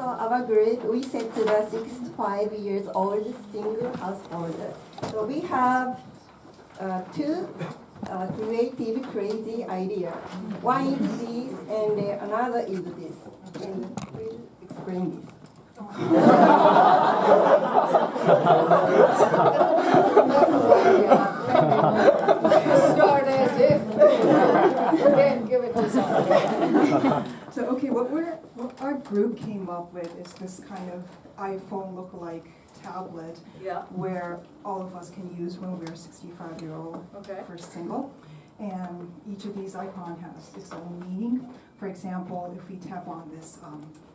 So our group, we set to the 65 years old single household. So we have two creative, crazy ideas. One is this, and another is this. And please explain this. Start as if. Then give it to somebody. So okay, what our group came up with is this kind of iPhone lookalike tablet Yeah. where all of us can use when we're 65-year-old Okay. first single. And each of these icons has its own meaning. For example, if we tap on this,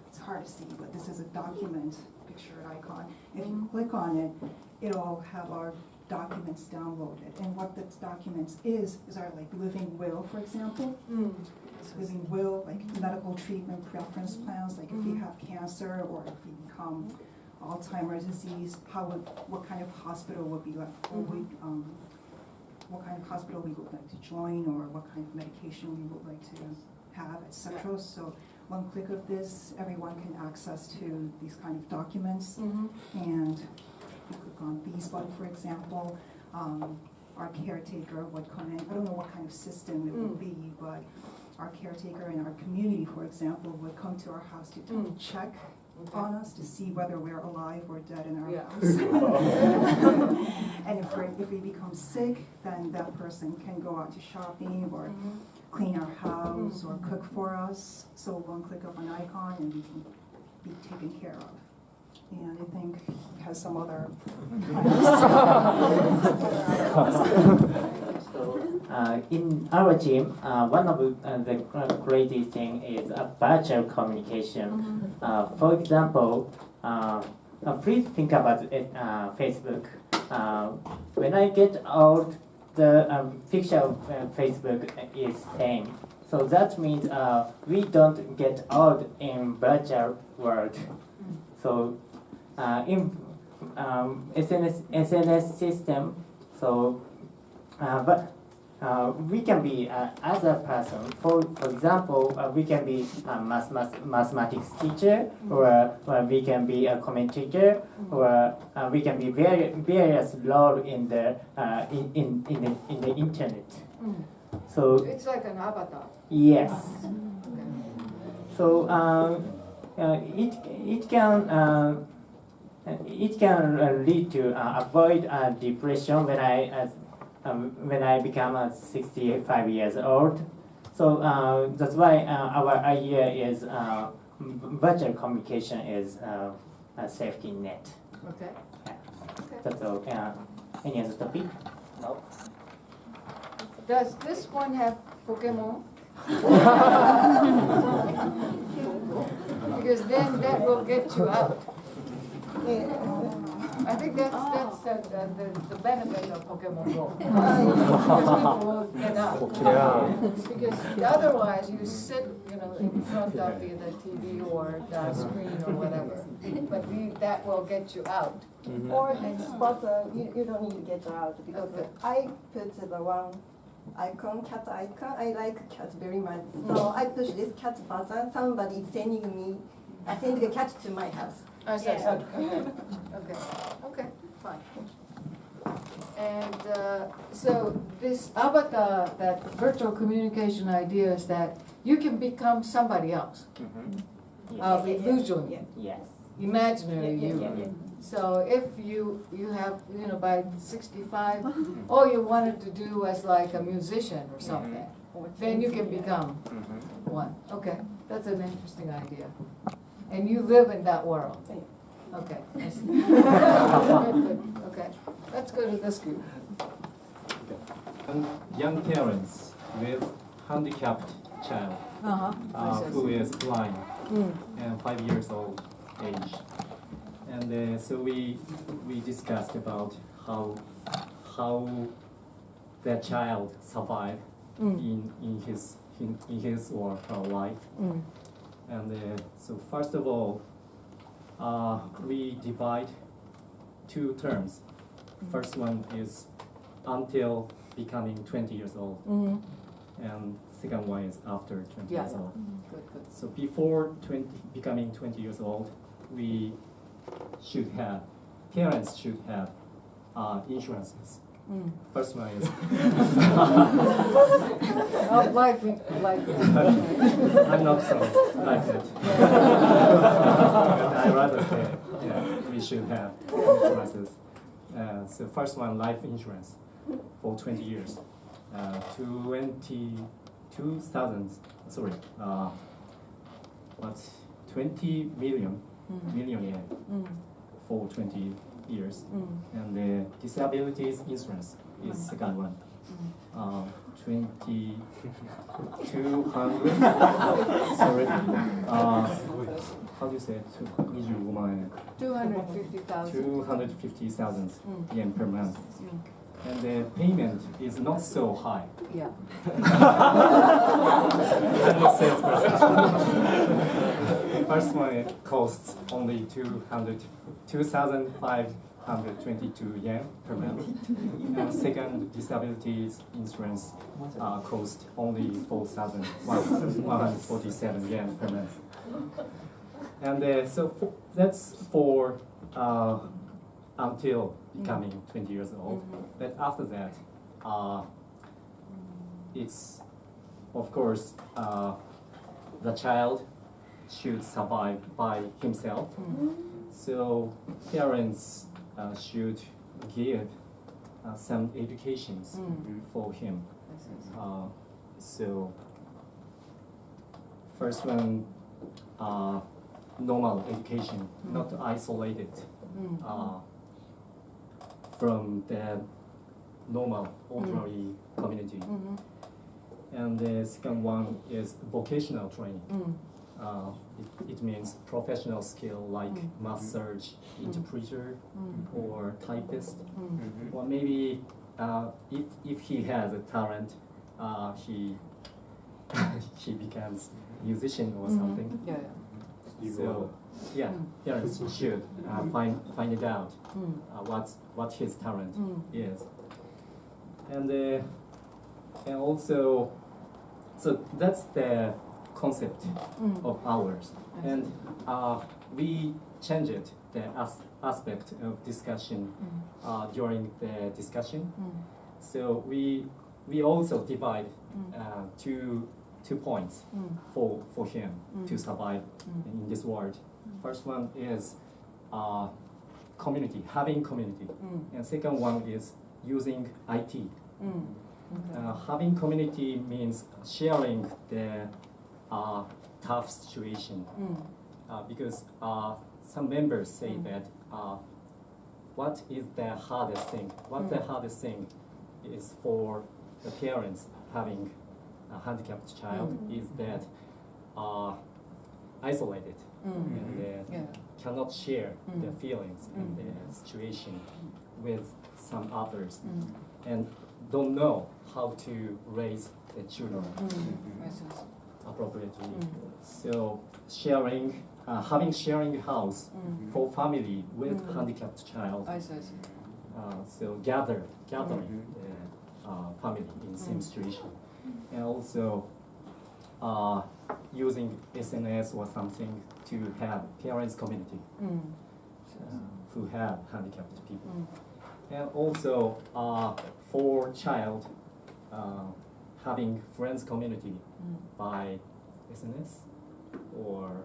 it's hard to see, but this is a document picture icon. If you click on it, it'll have our documents downloaded. And what this documents is our like living will, for example. Living will, like medical treatment preference plans, like if we have cancer or if we become Alzheimer's disease, what kind of hospital would be like, what kind of hospital we would like to join, or what kind of medication we would like to have, etc. So one click of this, everyone can access to these kind of documents. And you click on these one, for example, our caretaker would come in. I don't know what kind of system it would be, but our caretaker in our community, for example, would come to our house to check on us to see whether we're alive or dead in our house. And if we become sick, then that person can go out to shopping or clean our house or cook for us. So one click of an icon and we can be taken care of. And I think he has some other in our team, one of the crazy thing is virtual communication. For example, please think about it, Facebook. When I get old, the picture of Facebook is same. So that means we don't get old in virtual world. So in SNS system, so but we can be other person. For example, we can be a mathematics teacher, or we can be a commentator, or we can be various role in the in the internet. So It's like an avatar. yes. So it can lead to avoid depression when I become 65 years old. So that's why our idea is virtual communication is a safety net. Okay. That's all. Any other topic? No. Does this one have Pokemon? Because then that will get you out. I think that's the benefit of Pokemon Go. Because people will get out. Because otherwise you sit, in front of the TV or the screen or whatever. But that will get you out. Or this button, you don't need to get out because I put the one icon, cat icon. I like cat very much. So I push this cat button. Somebody is sending a cat to my house. Okay, fine. And so this avatar, that virtual communication idea is that you can become somebody else. Illusion. Yes. Imaginary you. So if you have, by 65, all you wanted to do was like a musician or something, then you can become one. Okay, that's an interesting idea. And you live in that world. Okay. Okay, let's go to this group. Young parents with handicapped child who is blind and 5 years old age. And so we discussed about how that child survived in his or her life. And so first of all, we divide two terms. First one is until becoming 20 years old. And second one is after 20 Yeah. years old. Good, good. So before becoming 20 years old, we should have, parents should have insurances. First one is, Oh, life. I'm not from LifeNet. But I rather say, we should have insurances. So first one, life insurance for 20 years. 20 million yen for 20 years. And the disabilities insurance is second one. 2,200, sorry, how do you say it? 250,000. 250,000 yen per month. And the payment is not so high. Yeah. I'm a salesperson. First one, it costs only 2,522 yen per month. And second, disabilities insurance cost only 4,147 yen per month. And that's for until becoming 20 years old. But after that, it's, of course, the child should survive by himself. So parents should give some educations for him. So first one, normal education, not isolated from the normal ordinary community. And the second one is vocational training. It means professional skill like massage interpreter or typist. Or maybe if he has a talent, he becomes musician or something. Yeah. So yeah, parents should find it out what his talent is, and also, so that's the concept of ours, and we changed the aspect of discussion during the discussion. So we also divide two points for him to survive in this world. First one is community, having community, and second one is using IT. Having community means sharing the tough situation, because some members say that what is the hardest thing? What the hardest thing is for the parents having a handicapped child is that isolated and cannot share their feelings and their situation with some others, and don't know how to raise the children appropriately. So sharing, having sharing house for family with handicapped child. I see. So gathering family in same situation, and also using SNS or something to have parents community who have handicapped people, and also for child having friends community by SNS or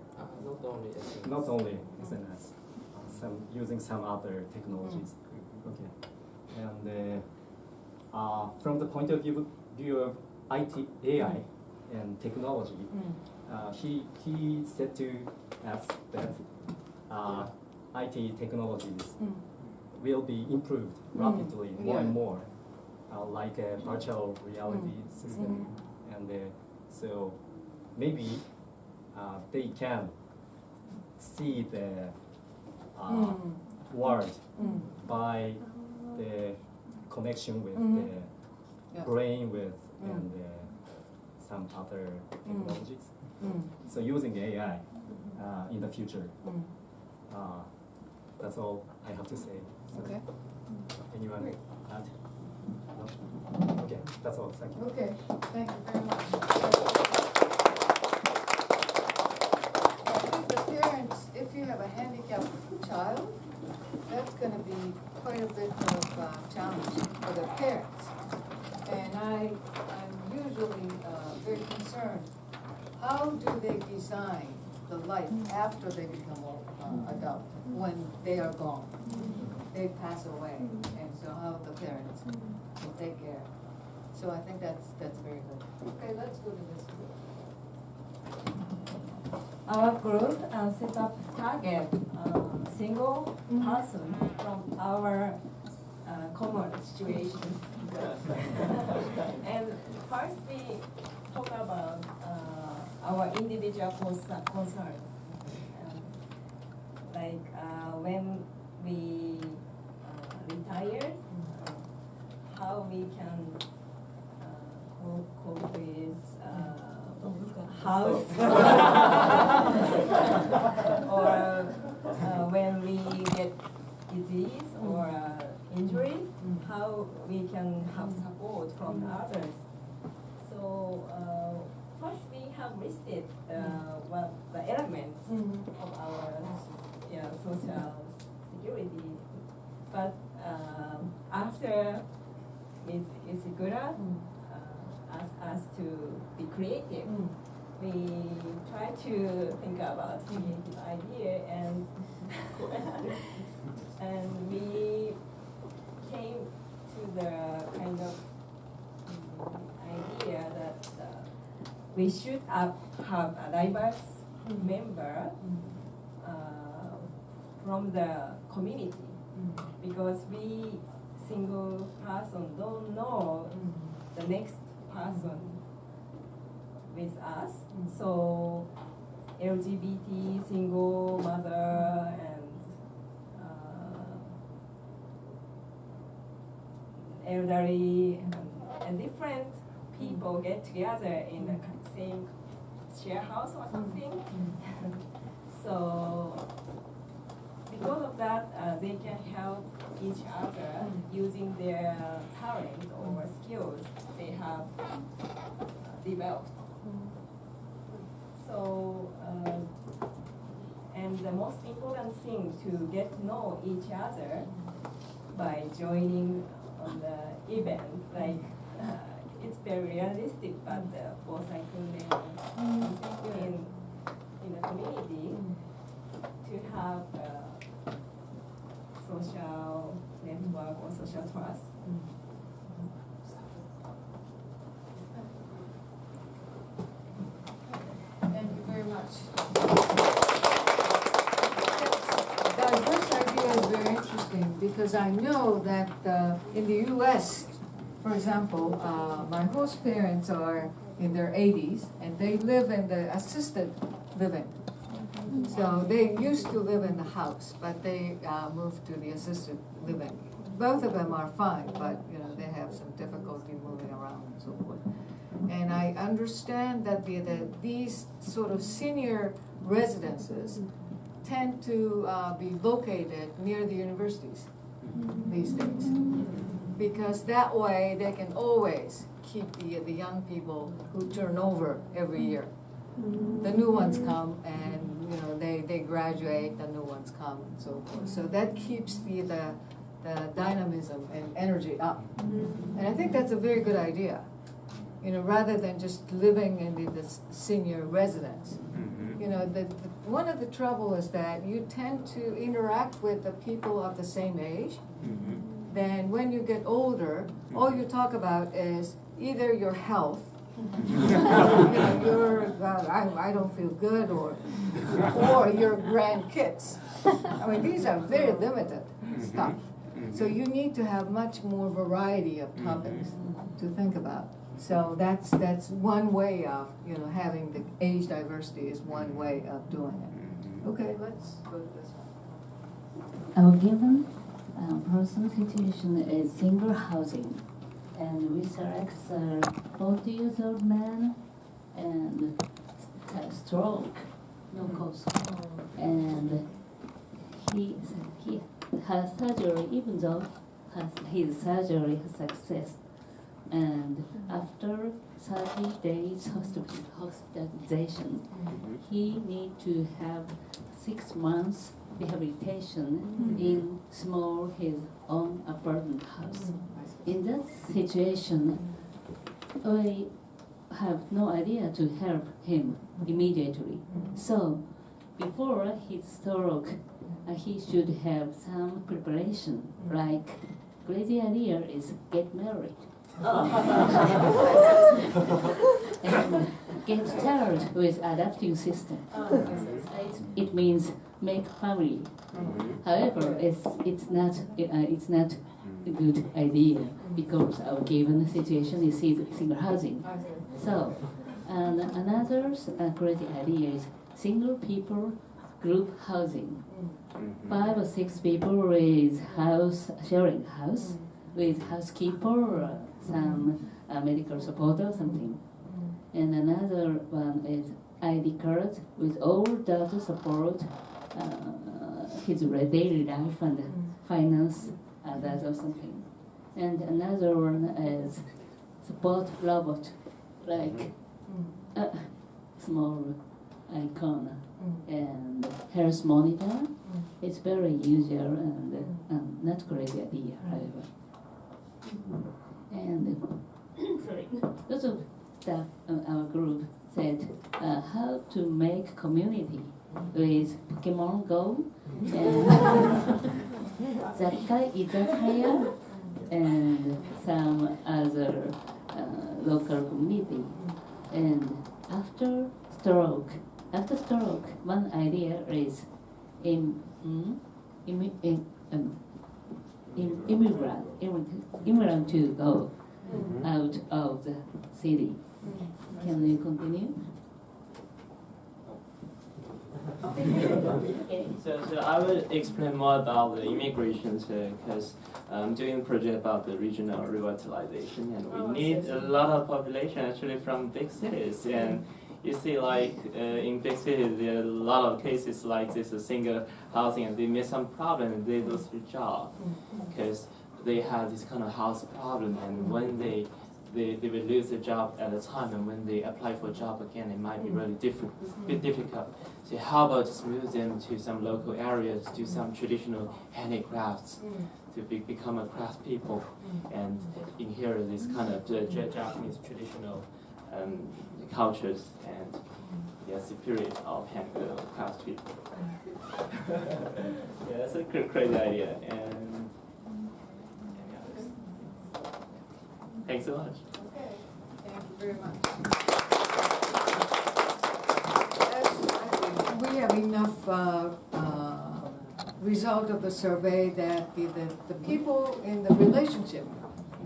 not only SNS, using some other technologies. Okay, and from the point of view of IT, AI, and technology, he said to us that IT technologies will be improved rapidly, more and more, like a virtual reality system, and so maybe they can see the world by the connection with the brain with and some other technologies. So using AI in the future. That's all I have to say. So Okay. anyone add? Okay, that's all. Thank you. Okay, thank you very much. I think the parents, if you have a handicapped child, that's gonna be quite a bit of challenge for the parents. And I'm usually very concerned, how do they design the life after they become adult, when they are gone? They pass away, and so how the parents will take care. So I think that's very good. Okay, let's go to this group. Our group set up target single person from our common situation. And first we talk about our individual concerns. Like when we retire, how we can cope with house or when we get disease or injury, how we can have support from others. So first we have listed the elements of our social security, but after Ms. Isigura asked us to be creative, we try to think about creative idea, and and we came to the kind of idea that we should have a diverse member from the community, because we single person don't know the next person with us. So LGBT, single mother, and elderly, and different people get together in the same share house or something. So because of that, they can help each other using their talent or skills they have developed. So, and the most important thing to get to know each other by joining on the event, like it's very realistic, but both I could in the community to have social network or social trust. Thank you very much. This idea is very interesting, because I know that in the U.S., for example, my host parents are in their 80s, and they live in the assisted living. So they used to live in the house, but they moved to the assisted living. Both of them are fine, but they have some difficulty moving around and so forth. And I understand that these sort of senior residences tend to be located near the universities these days, because that way they can always keep the young people who turn over every year. The new ones come, and they graduate, the new ones come, and so forth. So that keeps the dynamism and energy up. And I think that's a very good idea. Rather than just living in the senior residence. One of the trouble is that you tend to interact with the people of the same age. Then when you get older, all you talk about is either your health, I don't feel good, or your grandkids. I mean, these are very limited stuff. So you need to have much more variety of topics to think about. So that's one way of having the age diversity is one way of doing it. Okay, let's go to this one. Our given personal situation is single housing, and we select a 40 years old man and has stroke, no cause, and he has surgery even though his surgery success. And after 30 days hospitalization, he need to have 6 months rehabilitation in his own apartment house. In that situation, I have no idea to help him immediately. So before his stroke, he should have some preparation, like crazy idea is get married. And get started with adaptive system. It means make family. However, it's not a good idea because our given situation is single housing. So, and another crazy idea is single people group housing. 5 or 6 people with sharing house with housekeeper, some medical support or something. And another one is ID card with all data support, his daily life and finance, that or something. And another one is support robot, like a small icon and health monitor. It's very usual and not crazy idea, however. And sorry, lots of staff in our group said how to make community with Pokemon Go and Izakaya and some other local community. And after stroke, one idea is immigrant to go out of the city. Can we continue? So I will explain more about the immigration because I'm doing a project about the regional revitalization, and we need a lot of population actually from big cities. And you see, like in big cities, there are a lot of cases like this, a single housing, and they miss some problem and they lose their job because they have this kind of house problem, and when they will lose their job at a time, and when they apply for a job again, it might be really bit difficult. So how about just move them to some local areas, do some traditional handicrafts, to become a craft people, and inherit this kind of Japanese traditional cultures and spirit of craft people. Yeah, that's a crazy idea. And thanks so much. Okay, thank you very much. We have enough result of the survey that the people in the relationship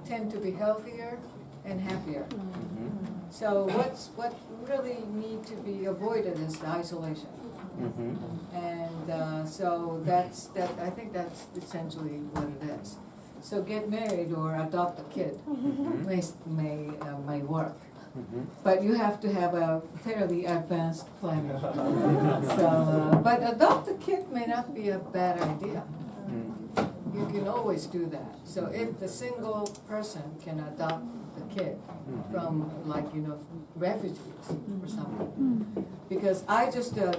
tend to be healthier and happier. So what really need to be avoided is the isolation. And so I think that's essentially what it is. So get married or adopt a kid may work. But you have to have a fairly advanced plan. So, but adopt a kid may not be a bad idea. You can always do that. So if the single person can adopt the kid from, like, refugees or something. Because I just, the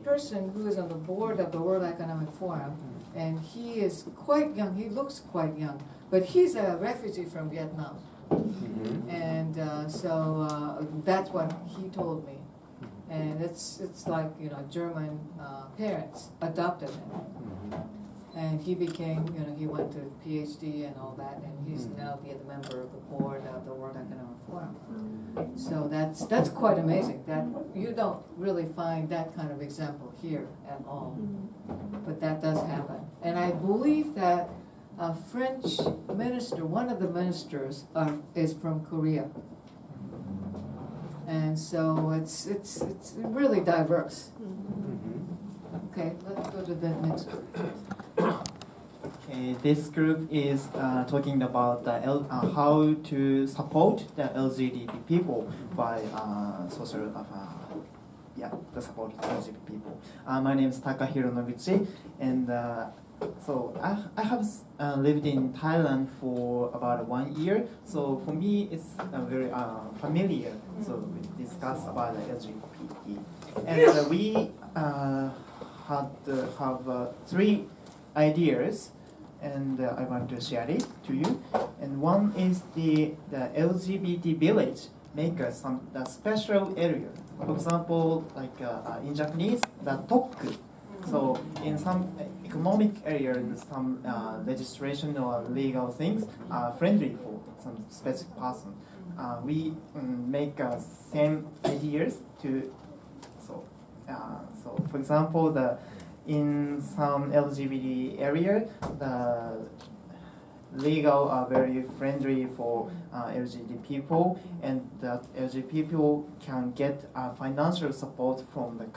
person who is on the board of the World Economic Forum, and he is quite young, he looks quite young, but he's a refugee from Vietnam. And so that's what he told me. And it's like, German parents adopted him. And he became, he went to PhD and all that, and he's now be a member of the board of the World Economic Forum. So that's quite amazing. That you don't really find that kind of example here at all. But that does happen. And I believe that a French minister, one of the ministers, is from Korea. And so it's really diverse. Okay, let's go to the next group. Okay, this group is talking about how to support the LGBT people by social the support of LGBT people. My name is Takahiro Noguchi, and so I have lived in Thailand for about 1 year. So for me, it's very familiar. So we discuss about the LGBT, and we have 3 ideas, and I want to share it to you. And one is the LGBT village make the special area. For example, like in Japanese, the tokku. So in some economic area, some legislation or legal things are friendly for some specific person. We make same ideas to. So for example, in some LGBT area, the legal are very friendly for LGBT people, and that LGBT people can get financial support from the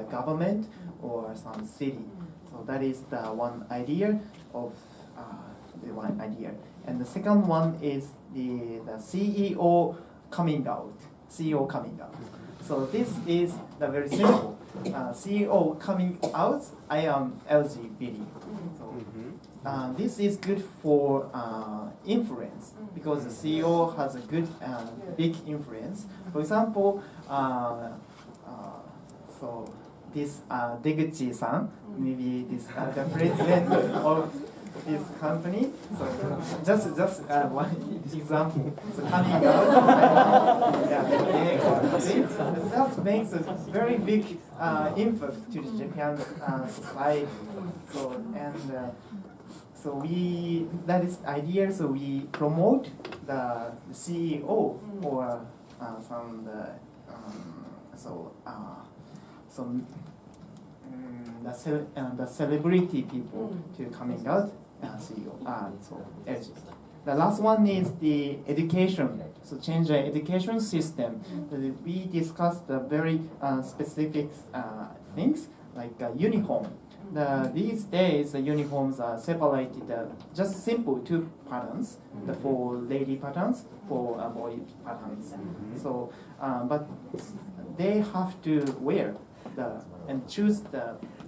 government or some city. So that is the one idea of And the second one is the CEO coming out. CEO coming out. So this is the very simple. CEO coming out, I am LGBT. So, this is good for influence, because the CEO has a good, big influence. For example, so this Deguchi-san, maybe this the president of this company. So just one example. So coming out, that makes a very big impact to the Japan society. So so that is idea. So we promote the CEO or the celebrity people to coming out. CEO. So the last one is the education. So change the education system. We discussed the very specific things like uniform. These days, the uniforms are separated, just simple 2 patterns, the for lady patterns, for boy patterns. So, but they have to wear and choose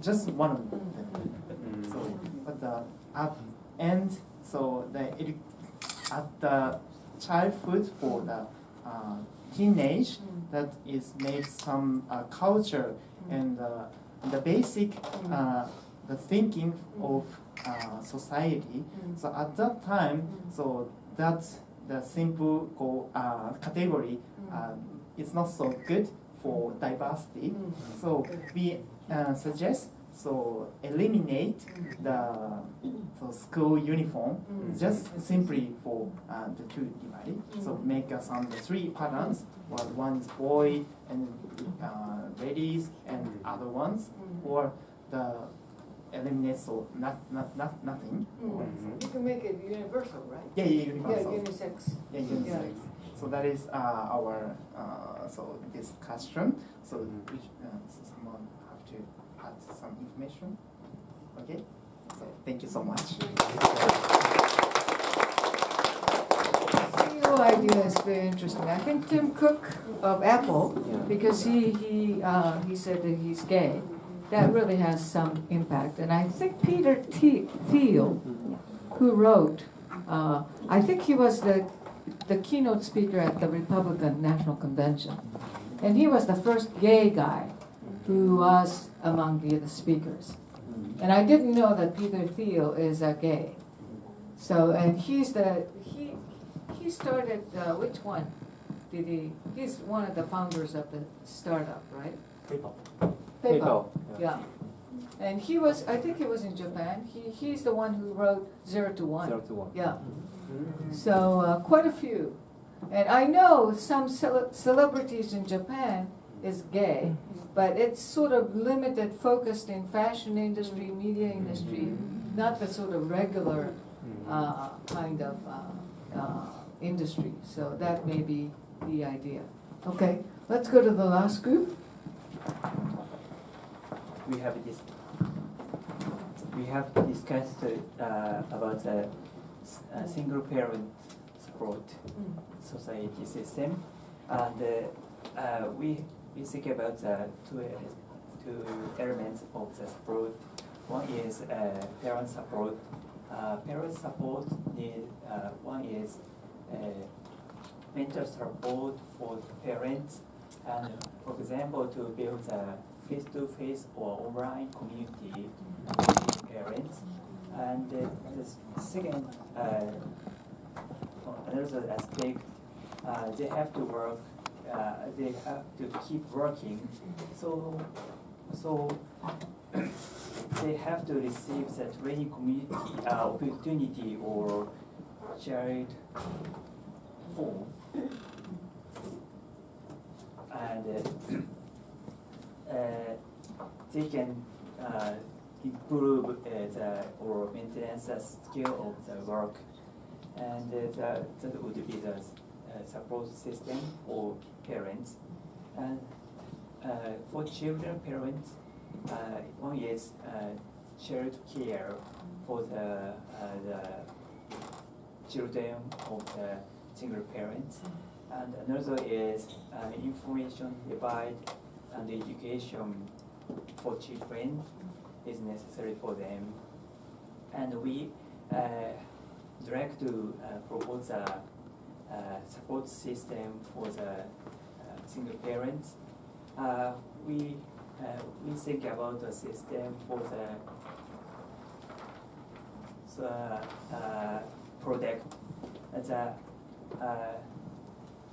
just one of them. So, but at end, so at the childhood for the teenage, that is made some culture and the basic the thinking of society. So at that time, so that's the simple category. It's not so good for diversity. So we suggest eliminate the school uniform just simply for the 2 divided. So make some 3 patterns. One is boy and ladies and other ones, or the eliminate nothing. You can make it universal, right? Yeah, universal. Yeah, unisex. Yeah, unisex. So that is our discussion. So someone have to add some information. Okay. So thank you so much. CEO idea is very interesting. I think Tim Cook of Apple, because he said that he's gay, that really has some impact. And I think Peter Thiel, who wrote, I think he was the keynote speaker at the Republican National Convention. And he was the first gay guy who was among the speakers. And I didn't know that Peter Thiel is a gay. So, and he started, which one did he? He's one of the founders of the startup, right? PayPal. Yeah. And he was, I think he was in Japan. He's the one who wrote 0 to 1. 0 to 1. Yeah. So quite a few. And I know some celebrities in Japan is gay, but it's sort of limited, focused in fashion industry, media industry, not the sort of regular kind of industry. So that may be the idea. Okay, let's go to the last group. We have discussed about the single parent support society system, and we think about the two elements of the support. One is parent support. Parent support need one is mental support for parents, and for example, to build a face-to-face or online community with parents. And the second, another aspect, they have to work. They have to keep working. So they have to receive the training community opportunity or child home, and they can improve or maintenance the skill of the work, and that would be the support system for parents. And for children parents, one is child care for the children of the single parents, and another is information divide and education for children is necessary for them. And we direct to propose a support system for the single parents. We think about the system for the product.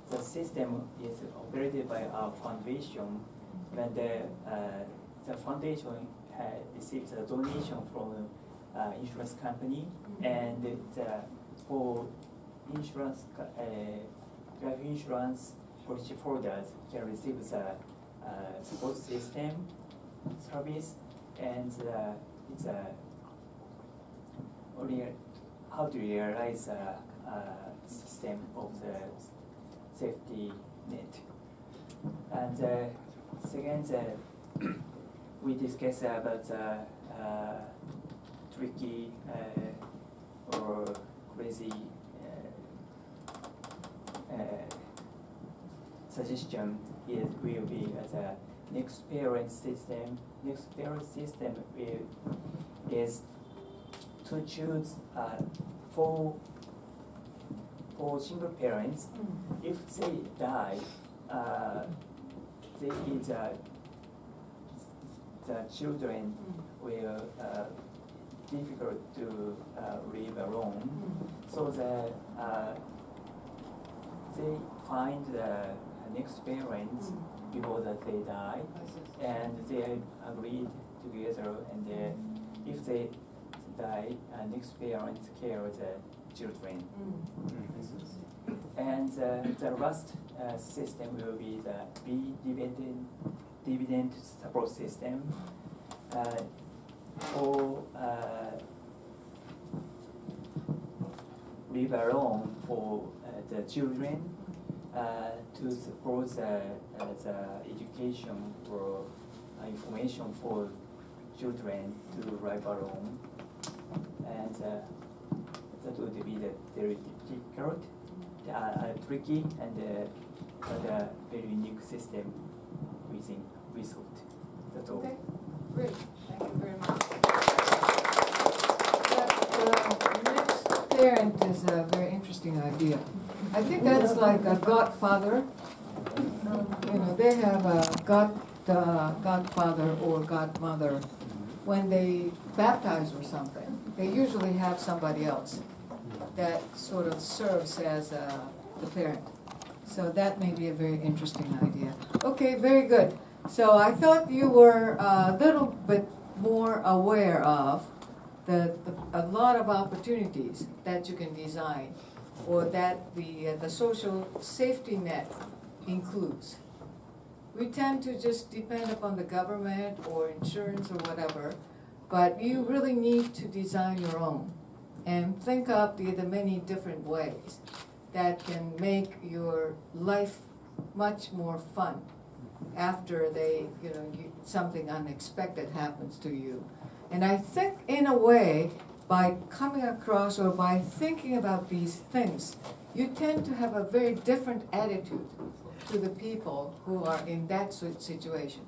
The system is operated by our foundation. When the foundation receives a donation from insurance company, and for insurance life insurance policy holders can receive the support system service, and it's how to realize a system of the safety net. And second, we discuss about tricky or crazy suggestion will be the next parent system. Next parent system is to choose for single parents. If they die, the children will difficult to live alone. So they find the next parents before that they die, and they agreed together, and if they die, next parents care the children. And the last system will be the dividend support system. Or live alone for the children to support the education or information for children to live alone, and that would be the very difficult, tricky, and but a very unique system we thought. That's all. Okay, great. Thank you very much. The next parent is a very interesting idea. I think that's like a godfather. You know, they have a godfather or godmother when they baptize or something. They usually have somebody else that sort of serves as the parent. So that may be a very interesting idea. Okay, very good. So I thought you were a little bit more aware of a lot of opportunities that you can design, or that the social safety net includes. We tend to just depend upon the government or insurance or whatever, but you really need to design your own and think up the many different ways that can make your life much more fun after something unexpected happens to you. And I think in a way, by coming across or by thinking about these things, you tend to have a very different attitude to the people who are in that situation.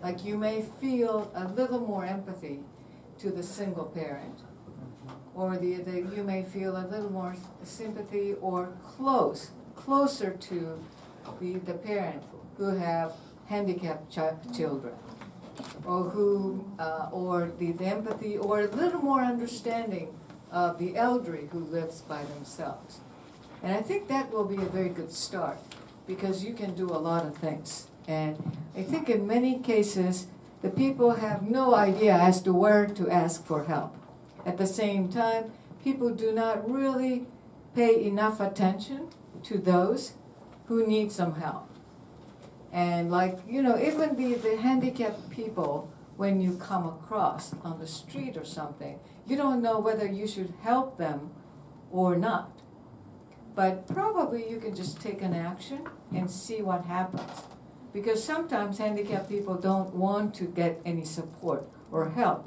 Like you may feel a little more empathy to the single parent, or you may feel a little more sympathy or closer to the parent who have handicapped children, or the empathy or a little more understanding of the elderly who lives by themselves. And I think that will be a very good start, because you can do a lot of things. And I think in many cases, the people have no idea as to where to ask for help. At the same time, people do not really pay enough attention to those who need some help. And even the handicapped people, when you come across on the street or something, you don't know whether you should help them or not. But probably you can just take an action and see what happens. Because sometimes handicapped people don't want to get any support or help.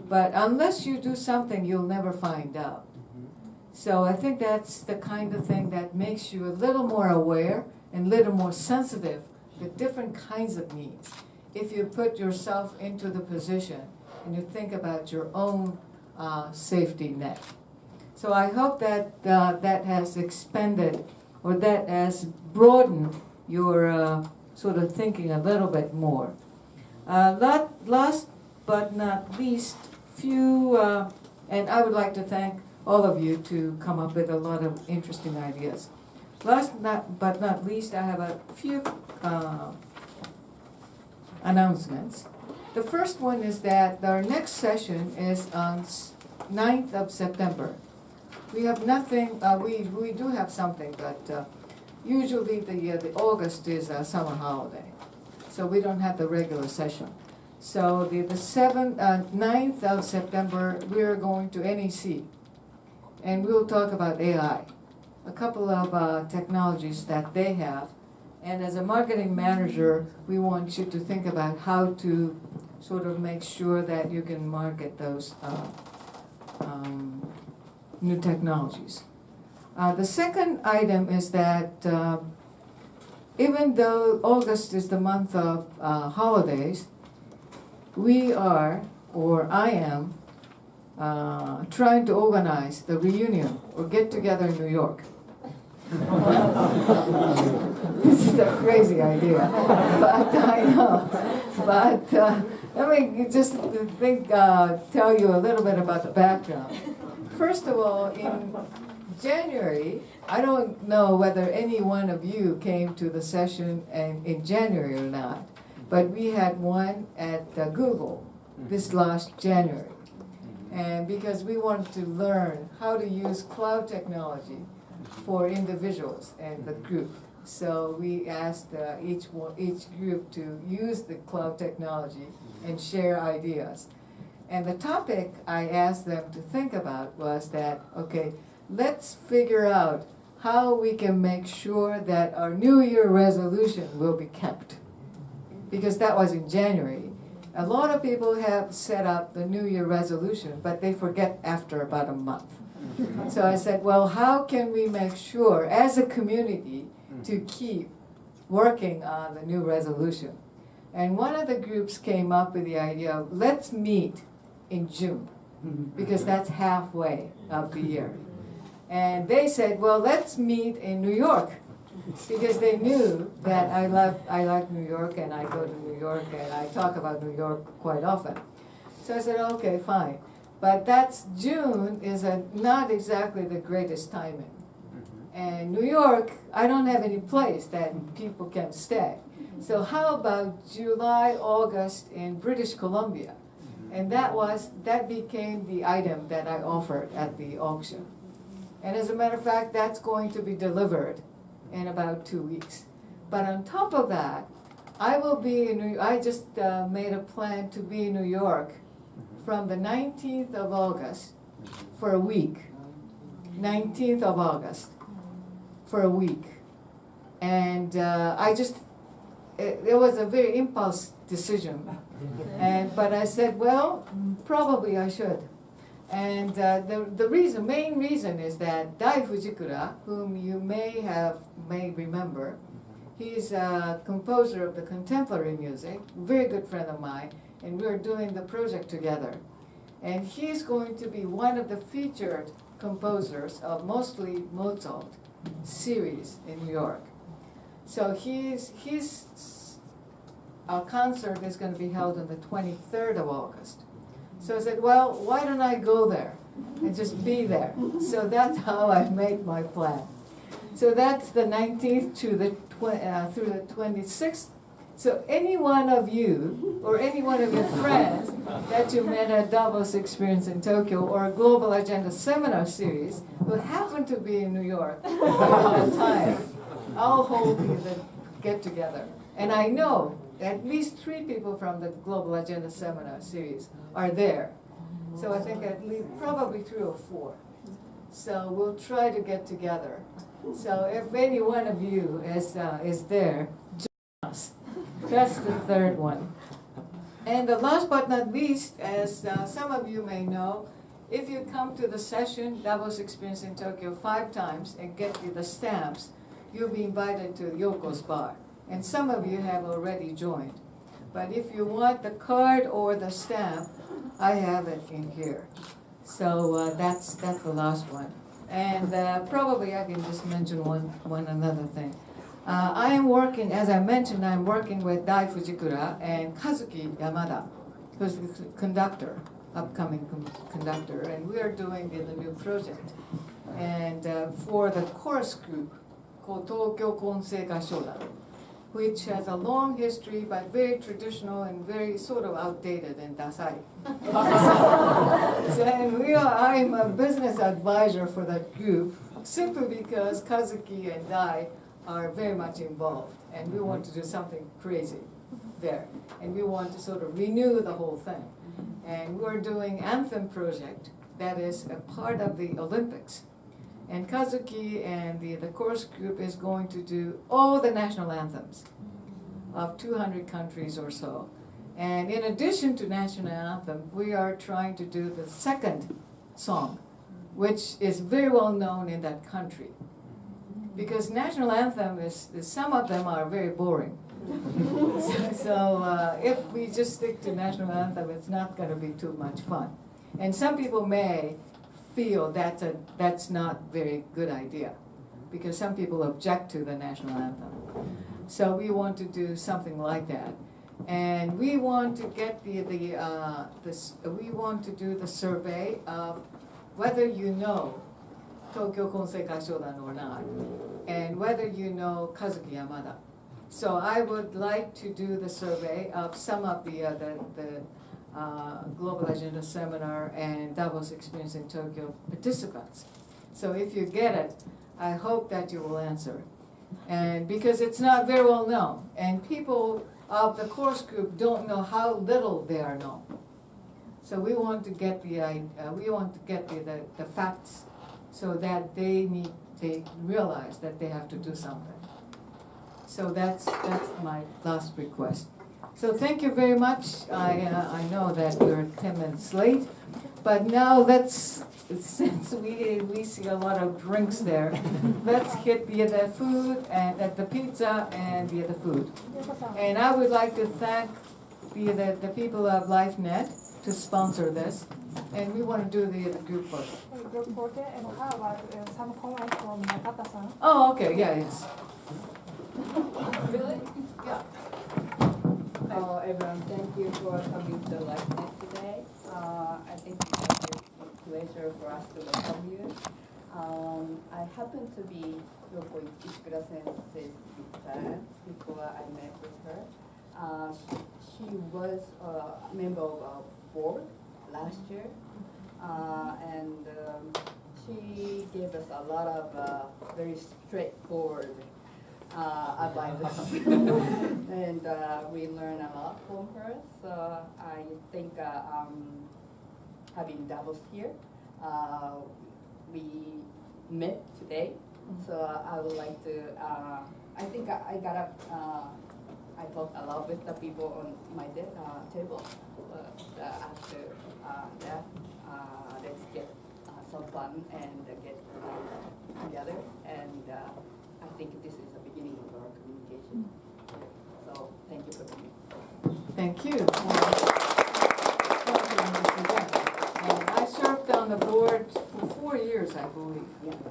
But unless you do something, you'll never find out. So I think that's the kind of thing that makes you a little more aware and a little more sensitive to different kinds of needs. If you put yourself into the position and you think about your own safety net. So I hope that that has expanded, or that has broadened your sort of thinking a little bit more. Last but not least, and I would like to thank all of you to come up with a lot of interesting ideas. Last but not least, I have a few announcements. The first one is that our next session is on 9th of September. We have nothing, we do have something, but usually the August is a summer holiday, so we don't have the regular session. So the 9th of September, we are going to NEC, and we'll talk about AI, a couple of technologies that they have. And as a marketing manager, we want you to think about how to sort of make sure that you can market those new technologies. The second item is that even though August is the month of holidays, we are, or I am, trying to organize the reunion or get together in New York. This is a crazy idea, but I know. But let me just tell you a little bit about the background. First of all, in January, I don't know whether any one of you came to the session in January or not, but we had one at Google this last January. And because we wanted to learn how to use cloud technology for individuals and the group. So we asked each group to use the cloud technology and share ideas. And the topic I asked them to think about was that, okay, let's figure out how we can make sure that our New Year resolution will be kept. Because that was in January. A lot of people have set up the New Year resolution, but they forget after about a month. So I said, well, how can we make sure as a community to keep working on the new resolution? And one of the groups came up with the idea of let's meet in June, because that's halfway of the year. And they said, well, let's meet in New York, because they knew that I like New York, and I go to New York, and I talk about New York quite often. So I said, okay, fine. But June is not exactly the greatest timing. And New York, I don't have any place that people can stay. So how about July, August in British Columbia? And that became the item that I offered at the auction. And as a matter of fact, that's going to be delivered in about 2 weeks. But on top of that, I will be in I just made a plan to be in New York from the 19th of August for a week. 19th of August for a week. And it was a very impulse decision. But I said, well, probably I should. And the main reason is that Dai Fujikura, whom you may remember, He's a composer of the contemporary music, very good friend of mine, and we're doing the project together. And he's going to be one of the featured composers of mostly Mozart series in New York. So his concert is going to be held on the 23rd of August. So I said, well, why don't I go there and just be there? So that's how I made my plan. So that's the 19th to the through the 26th. So any one of you or any one of your friends that you met at Davos Experience in Tokyo or a Global Agenda Seminar Series who happen to be in New York at that time, I'll hold the get-together. And I know at least 3 people from the Global Agenda Seminar Series are there. So I think at least probably 3 or 4. So we'll try to get together. So if any one of you is there, join us. That's the 3rd one. And the last but not least, as some of you may know, if you come to the session, Davos Experience in Tokyo 5 times and get the stamps, you'll be invited to Yoko's bar. And some of you have already joined. But if you want the card or the stamp, I have it in here. So that's the last one. And probably I can just mention one another thing. I am working, as I mentioned, I'm working with Dai Fujikura and Kazuki Yamada, who's the conductor, upcoming conductor, and we are doing the new project. And for the chorus group called Tokyo Konsei Gashodan, which has a long history, but very traditional and very sort of outdated and dasai. And I'm a business advisor for that group, simply because Kazuki and Dai are very much involved, and we want to do something crazy there. And we want to sort of renew the whole thing. And we're doing Anthem project that is a part of the Olympics. And Kazuki and the chorus group is going to do all the national anthems of 200 countries or so. And in addition to national anthem, we are trying to do the 2nd song, which is very well known in that country. Because national anthem some of them are very boring. So if we just stick to national anthem, it's not going to be too much fun. And some people may feel that's not very good idea, because some people object to the national anthem. So we want to do something like that, and we want to get we want to do the survey of whether you know Tokyo Konsei Gashodan or not, and whether you know Kazuki Yamada. So I would like to do the survey of some of the Global Agenda Seminar and Davos Experience in Tokyo participants. So if you get it, I hope that you will answer. And because it's not very well known, and people of the course group don't know how little they are known. So we want to get the facts so that they realize that they have to do something. So that's my last request. So thank you very much. I know that we're 10 minutes late, but now since we see a lot of drinks there, let's hit the food and the pizza and the food. And I would like to thank the people of LifeNet to sponsor this, and we want to do the group photo. Group photo, and how about some comment from Nakata-san? Oh, okay, yeah, yes. Really? Yeah. Hello everyone, thank you for coming to LifeNet today. I think it's a pleasure for us to welcome you. I happen to be Yoko Ishikura Sensei's fan before I met with her. She was a member of our board last year, and she gave us a lot of very straightforward advice, and we learned a lot from her. So I think having Davos here, we met today. So I would like to. I think I got up. I talked a lot with the people on my table. But after that, let's get some fun and get together. And I think this is the beginning of our communication. So thank you for coming. Thank you. I served on the board for 4 years, I believe.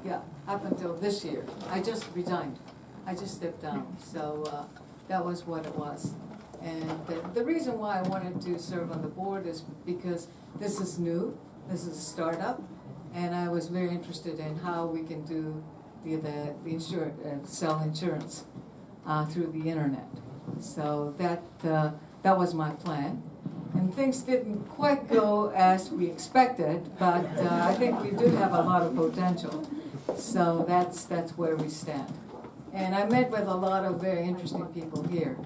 Yeah, up until this year. I just resigned. I just stepped down. So that was what it was. And the reason why I wanted to serve on the board is because this is new. This is a startup. And I was very interested in how we can do the sell insurance through the internet. So that was my plan. And things didn't quite go as we expected, but I think we do have a lot of potential. So that's where we stand. And I met with a lot of very interesting people here.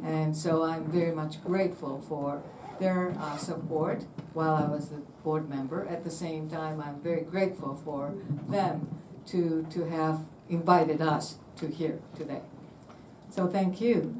And so I'm very much grateful for their support while I was a board member. At the same time, I'm very grateful for them to have invited us to here today. So thank you.